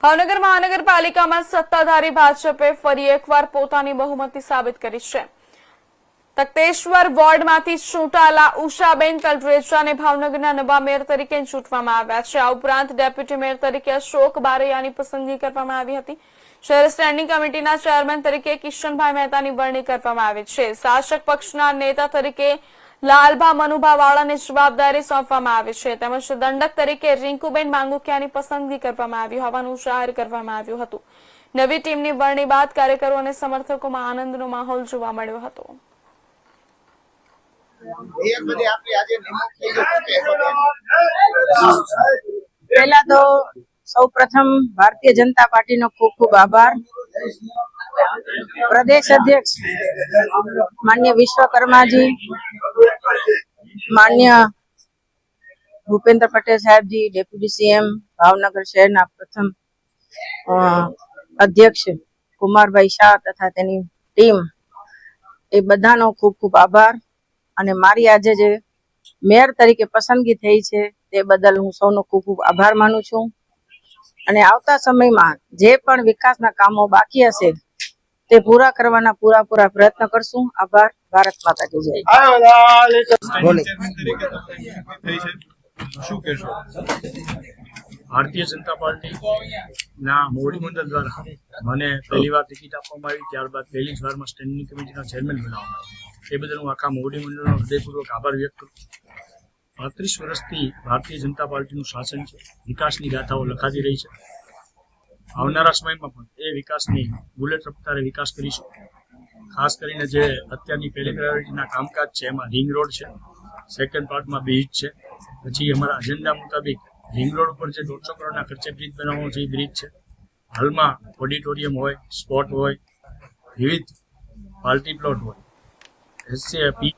ભાવનગર મહાનગરપાલિકામાં સત્તાધારી ભાજપે ફરી એકવાર પોતાની બહુમતી સાબિત કરી છે। તખતેશ્વર વોર્ડમાંથી ચૂંટાયેલા ઉષાબેન તલરેજાને ભાવનગરના નવા મેયર તરીકે ચૂંટવામાં આવ્યા છે। આ ઉપરાંત ડેપ્યુટી મેયર તરીકે અશોક બારૈયાની પસંદગી કરવામાં આવી હતી। શહેર સ્ટેન્ડિંગ કમિટીના ચેરમેન તરીકે કિશનભાઈ મહેતાની વરણી કરવામાં આવી છે। શાસક પક્ષના નેતા તરીકે લાલભા મનુભા વાળાને જવાબદારી સોંપવામાં આવી છે, તેમજ દંડક તરીકે રિંકુબેન માંગુકિયાની પસંદગી કરવામાં આવી હોવાનું જાહેર કરવામાં આવ્યું હતું। નવી ટીમની વરણી બાદ કાર્યકરો અને સમર્થકોમાં આનંદનો માહોલ જોવા મળ્યો હતો। पहला तो सौ प्रथम भारतीय जनता पार्टी नो खूब खूब आभार। प्रदेश अध्यक्ष माननीय विश्वकर्मा जी, माननीय भूपेन्द्र पटेल साहेब जी, डेप्यूटी सीएम भावनगर शहर प्रथम अध्यक्ष कुमार भाई शाह तथा तेनी टीम ए बधानो खूब खूब आभार। અને મારી આજે જે મેયર તરીકે પસંદગી થઈ છે તે બદલ હું સૌનો ખૂબ ખૂબ આભાર માનું છું અને આવતા સમયમાં જે પણ વિકાસના કામો બાકી હશે તે પૂરા કરવાના પૂરા પ્રયત્ન કરશું। આભાર। ભારત માતા કી જય। भारतीय जनता पार्टी ना मोवडी मंडल द्वारा મને પહેલી વાર ટિકિટ આપવામાં આવી, ત્યારબાદ પહેલી જ વારમાં સ્ટેન્ડિંગ કમિટીના ચેરમેન બનાવવામાં આવ્યો। એ બદલ હું આખા મોવડી મંડળનો હૃદયપૂર્વક આભાર વ્યક્ત કરું છું। 35 વર્ષથી ભારતીય જનતા પાર્ટીનું શાસન છે, વિકાસની ગાથાઓ લખાતી રહી છે। આવનારા સમયમાં પણ એ વિકાસની બુલેટ રફતારે વિકાસ કરીશું। ખાસ કરીને જે અત્યારની પહેલી પ્રાયોરિટીના કામકાજ છે એમાં રિંગ રોડ છે, સેકન્ડ પાર્ટમાં બ્રિજ છે, પછી અમારા એજન્ડા મુતાબિક રિંગ રોડ ઉપર જે 150 કરોડના ખર્ચે બ્રિજ બનાવવાનો છે એ બ્રિજ છે। હાલમાં ઓડિટોરિયમ હોય, સ્પોટ હોય, વિવિધ પાર્ટી પ્લોટ હોય, એસસીપી